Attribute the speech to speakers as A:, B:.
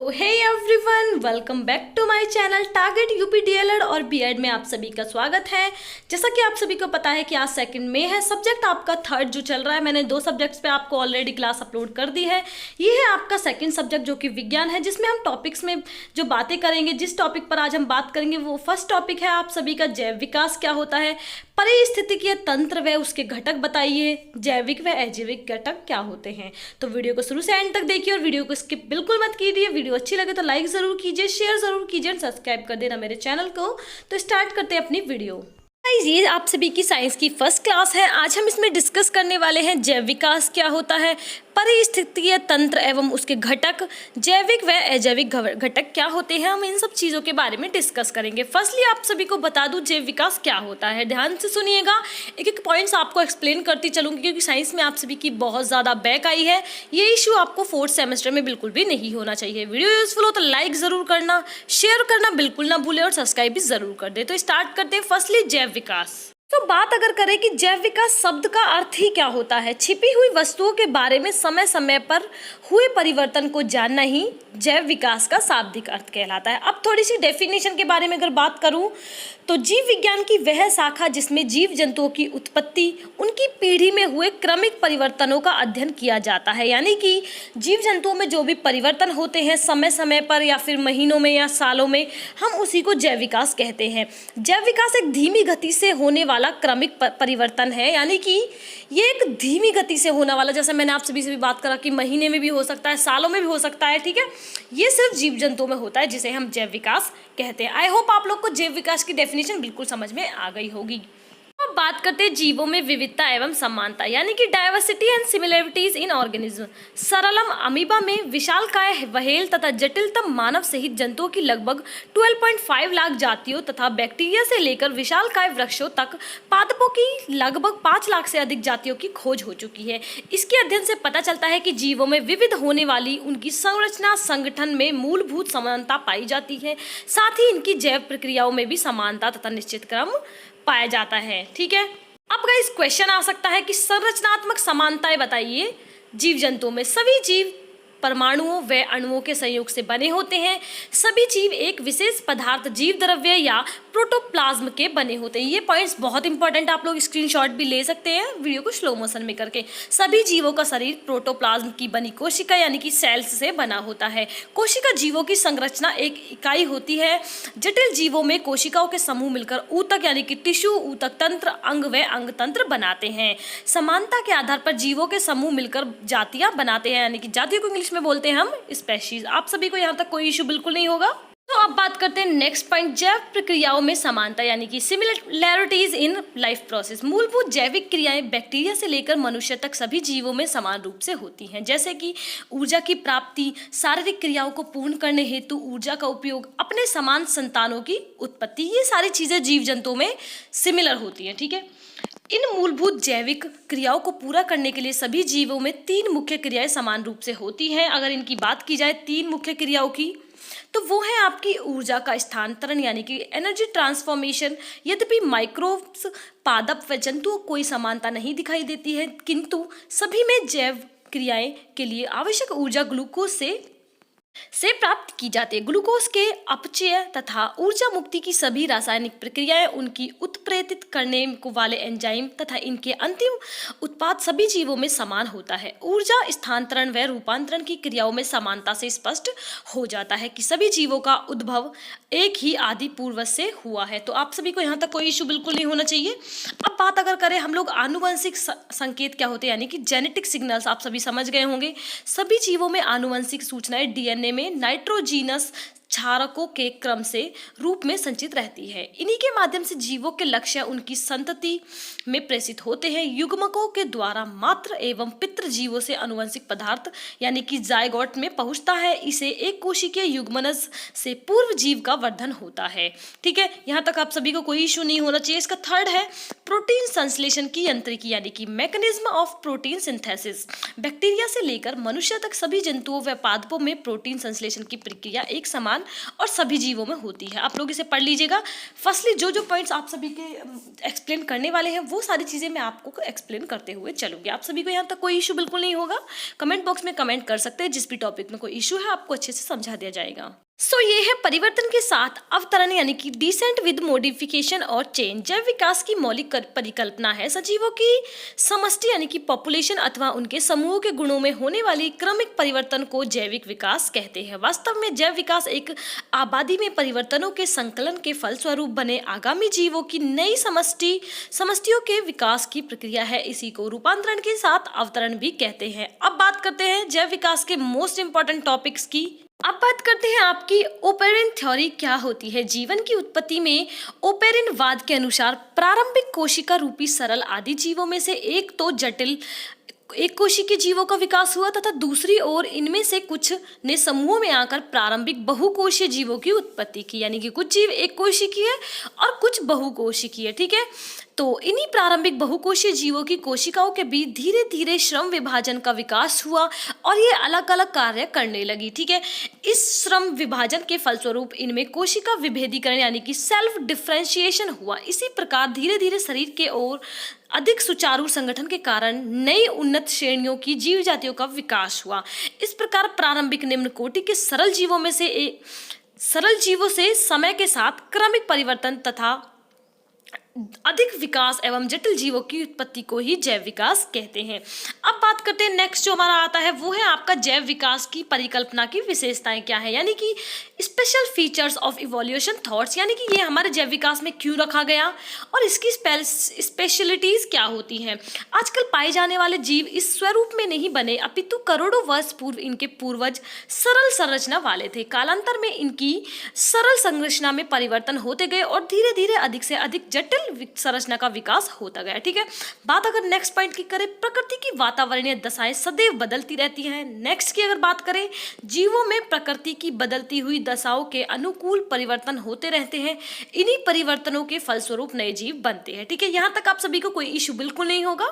A: Hey everyone, welcome back to my channel target UP DElEd और BEd में आप सभी का स्वागत है। जैसा कि आप सभी को पता है कि आज 2 मई है। सब्जेक्ट आपका थर्ड जो चल रहा है, मैंने 2 सब्जेक्ट्स पे आपको ऑलरेडी क्लास अपलोड कर दी है। ये है आपका सेकंड सब्जेक्ट जो कि विज्ञान है, जिसमें हम टॉपिक्स में जो बातें करेंगे, जिस टॉपिक पर आज हम बात करेंगे वो फर्स्ट टॉपिक है आप सभी का जैव विकास क्या होता है, परिस्थितिकीय तंत्र व उसके घटक बताइए, जैविक व अजैविक घटक क्या होते हैं। तो वीडियो को शुरू से एंड तक देखिए और वीडियो को स्किप बिल्कुल मत कीजिए। वीडियो अच्छी लगे तो लाइक जरूर कीजिए, शेयर जरूर कीजिए और सब्सक्राइब कर देना मेरे चैनल को। तो स्टार्ट करते हैं अपनी वीडियो। ये आप सभी की साइंस की फर्स्ट क्लास है। आज हम इसमें डिस्कस करने वाले हैं जैव विकास क्या होता है, परिस्थितिकीय तंत्र एवं उसके घटक, जैविक व अजैविक घटक क्या होते हैं। हम इन सब चीज़ों के बारे में डिस्कस करेंगे। फर्स्टली आप सभी को बता दूं जैव विकास क्या होता है। ध्यान से सुनिएगा, एक एक पॉइंट्स आपको एक्सप्लेन करती चलूंगी, क्योंकि साइंस में आप सभी की बहुत ज़्यादा बैक आई है। ये इशू आपको 4th सेमेस्टर में बिल्कुल भी नहीं होना चाहिए। वीडियो यूजफुल हो तो लाइक ज़रूर करना, शेयर करना बिल्कुल ना भूले और सब्सक्राइब भी ज़रूर कर दे। तो स्टार्ट करते हैं फर्स्टली जैव विकास। तो बात अगर करें कि जैव विकास शब्द का अर्थ ही क्या होता है, छिपी हुई वस्तुओं के बारे में समय समय पर हुए परिवर्तन को जानना ही जैव विकास का शाब्दिक अर्थ कहलाता है। अब थोड़ी सी डेफिनेशन के बारे में अगर बात करूं तो जीव विज्ञान की वह शाखा जिसमें जीव जंतुओं की उत्पत्ति, उनकी पीढ़ी में हुए क्रमिक परिवर्तनों का अध्ययन किया जाता है। यानी कि जीव जंतुओं में जो भी परिवर्तन होते हैं समय समय पर या फिर महीनों में या सालों में, हम उसी को जैव विकास कहते हैं। जैव विकास एक धीमी गति से होने वाला क्रमिक परिवर्तन है। यानी कि ये एक धीमी गति से होने वाला, जैसे मैंने आप सभी से भी बात करा कि महीने में भी हो सकता है, सालों में भी हो सकता है, ठीक है। ये सिर्फ जीव जंतुओं में होता है, जिसे हम जैव विकास कहते हैं। आई होप आप लोग को जैव विकास की डेफिनेशन बिल्कुल समझ में आ गई होगी। अब बात करते हैं जीवों में विविधता एवं समानता, यानी कि diversity and similarities in organism. सरलम अमीबा में विशालकाय व्हेल तथा जटिलतम मानव सहित जंतुओं की लगभग 12.5 लाख जातियों तथा बैक्टीरिया से लेकर विशालकाय वृक्षों तक पादपों की लगभग 5 लाख से अधिक जातियों की खोज हो चुकी है। इसके अध्ययन से पता चलता है कि जीवों में विविध होने वाली उनकी संरचना संगठन में मूलभूत समानता पाई जाती है। साथ ही इनकी जैव प्रक्रियाओं में भी समानता तथा निश्चित क्रम पाया जाता है, ठीक है। अब गाइस क्वेश्चन आ सकता है कि संरचनात्मक समानताएं बताइए। जीव जंतुओं में सभी जीव परमाणुओं व अणुओं के संयोग से बने होते हैं। सभी जीव एक विशेष पदार्थ जीव द्रव्य या प्रोटोप्लाज्म के बने होते हैं। ये पॉइंट्स बहुत इंपॉर्टेंट, आप लोग स्क्रीनशॉट भी ले सकते हैं वीडियो को स्लो मोशन में करके। सभी जीवों का शरीर प्रोटोप्लाज्म की बनी कोशिका यानी कि सेल्स से बना होता है। कोशिका जीवों की संरचना एक इकाई होती है। जटिल जीवों में कोशिकाओं के समूह मिलकर ऊतक यानी कि टिश्यू, ऊतक तंत्र, अंग व अंग तंत्र बनाते हैं। समानता के आधार पर जीवों के समूह मिलकर जातियां बनाते हैं, यानी कि जातियों को इंग्लिश में बोलते हैं हम स्पेशीज। आप सभी को यहाँ तक कोई इशू बिल्कुल नहीं होगा। तो अब बात करते हैं नेक्स्ट पॉइंट, जैव प्रक्रियाओं में समानता यानी कि सिमिलैरिटीज इन लाइफ प्रोसेस। मूलभूत जैविक क्रियाएं बैक्टीरिया से लेकर मनुष्य तक सभी जीवों में समान रूप से होती हैं, जैसे कि ऊर्जा की प्राप्ति, शारीरिक क्रियाओं को पूर्ण करने हेतु ऊर्जा का उपयोग, अपने समान संतानों की उत्पत्ति। ये सारी चीजें जीव जंतुओं में सिमिलर होती हैं, ठीक है। इन मूलभूत जैविक क्रियाओं को पूरा करने के लिए सभी जीवों में 3 मुख्य क्रियाएं समान रूप से होती हैं। अगर इनकी बात की जाए 3 मुख्य क्रियाओं की, तो वो है आपकी ऊर्जा का स्थानांतरण यानी कि एनर्जी ट्रांसफॉर्मेशन। यद्यपि माइक्रोब्स, पादप व जंतुओं कोई समानता नहीं दिखाई देती है, किंतु सभी में जैव क्रियाएं के लिए आवश्यक ऊर्जा ग्लूकोज से प्राप्त की जाती है। ग्लूकोज के अपचय तथा ऊर्जा मुक्ति की सभी रासायनिक प्रक्रियाएं, उनकी उत्प्रेरित करने को वाले एंजाइम तथा इनके अंतिम उत्पाद सभी जीवों में समान होता है। ऊर्जा स्थानांतरण व रूपांतरण की क्रियाओं में समानता से स्पष्ट हो जाता है कि सभी जीवों का उद्भव एक ही आदि पूर्वज से हुआ है। तो आप सभी को यहाँ तक कोई इशू बिल्कुल नहीं होना चाहिए। अब बात अगर करें हम लोग आनुवंशिक संकेत क्या होते हैं, यानी कि जेनेटिक सिग्नल्स, आप सभी समझ गए होंगे। सभी जीवों में आनुवंशिक सूचनाएं डीएनए में नाइट्रोजीनस क्षारकों के क्रम से रूप में संचित रहती है। इन्हीं के माध्यम से जीवों के लक्ष्य उनकी संतति में प्रेषित होते हैं। युग्मकों के द्वारा मात्र एवं पितृ जीवों से आनुवंशिक पदार्थ यानी कि जायगोट में पहुंचता है। इसे एक कोशिकीय युग्मनज से पूर्व जीव का वर्धन होता है, ठीक है। यहाँ तक आप सभी को कोई इशू नहीं होना चाहिए। इसका थर्ड है प्रोटीन संश्लेषण की यांत्रिकी यानी कि mechanism of protein synthesis. Bacteria से लेकर मनुष्य तक सभी जंतुओं व पादपों में प्रोटीन संश्लेषण की प्रक्रिया एक समान इंसान और सभी जीवों में होती है। आप लोग इसे पढ़ लीजिएगा। फर्स्टली जो जो पॉइंट्स आप सभी के एक्सप्लेन करने वाले हैं वो सारी चीज़ें मैं आपको एक्सप्लेन करते हुए चलूँगी। आप सभी को यहाँ तक कोई इशू बिल्कुल नहीं होगा। कमेंट बॉक्स में कमेंट कर सकते हैं, जिस भी टॉपिक में कोई इशू है आपको अच्छे से समझा दिया जाएगा। ये है परिवर्तन के साथ अवतरण यानी कि डिसेंट विद मॉडिफिकेशन और चेंज। जैव विकास की मौलिक परिकल्पना है सजीवों की समष्टि यानी कि पॉपुलेशन अथवा उनके समूह के गुणों में होने वाली क्रमिक परिवर्तन को जैविक विकास कहते हैं। वास्तव में जैव विकास एक आबादी में परिवर्तनों के संकलन के फलस्वरूप बने आगामी जीवों की नई समष्टियों के विकास की प्रक्रिया है। इसी को रूपांतरण के साथ अवतरण भी कहते हैं। अब बात करते हैं जैव विकास के मोस्ट इंपॉर्टेंट टॉपिक्स की। अब बात करते हैं आपकी ओपेरिन थ्योरी क्या होती है। जीवन की उत्पत्ति में ओपेरिन वाद के अनुसार प्रारंभिक कोशिका रूपी सरल आदि जीवों में से एक तो जटिल एक कोशिकीय जीवों का विकास हुआ तथा दूसरी ओर इनमें से कुछ ने समूह में आकर प्रारंभिक बहुकोशीय जीवों की उत्पत्ति की। यानी कि कुछ जीव एक कोशिकीय और कुछ बहुकोशिकीय, ठीक है। तो इन्हीं प्रारंभिक बहुकोशीय जीवों की कोशिकाओं के बीच धीरे धीरे श्रम विभाजन का विकास हुआ और ये अलग अलग कार्य करने लगी, ठीक है। इस श्रम विभाजन के फलस्वरूप इनमें कोशिका विभेदीकरण यानी कि सेल्फ डिफरेंशिएशन हुआ। इसी प्रकार धीरे धीरे शरीर के ओर अधिक सुचारू संगठन के कारण नई उन्नत श्रेणियों की जीव जातियों का विकास हुआ। इस प्रकार प्रारंभिक निम्न कोटि के सरल जीवों से समय के साथ क्रमिक परिवर्तन तथा अधिक विकास एवं जटिल जीवों की उत्पत्ति को ही जैव विकास कहते हैं। अब बात करते हैं नेक्स्ट जो हमारा आता है वो है आपका जैव विकास की परिकल्पना की विशेषताएं क्या है, यानी कि special features of evolution thoughts, यानी कि ये हमारे जैव विकास में क्यों रखा गया और इसकी स्पेशलिटीज क्या होती हैं। आजकल पाए जाने वाले जीव इस स्वरूप में नहीं बने अपितु करोड़ों वर्ष पूर्व इनके पूर्वज सरल संरचना वाले थे। कालांतर में इनकी सरल संरचना में परिवर्तन होते गए और धीरे धीरे अधिक से अधिक जटिल संरचना का विकास होता गया, ठीक है। बात अगर नेक्स्ट पॉइंट की करें, प्रकृति की वातावरणीय दशाएं सदैव बदलती रहती हैं। नेक्स्ट की अगर बात करें, जीवों में प्रकृति की बदलती हुई दशाओं के अनुकूल परिवर्तन होते रहते हैं। इन्हीं परिवर्तनों के फलस्वरूप नए जीव बनते हैं, ठीक है। यहाँ तक आप सभी को कोई इशू बिल्कुल नहीं होगा।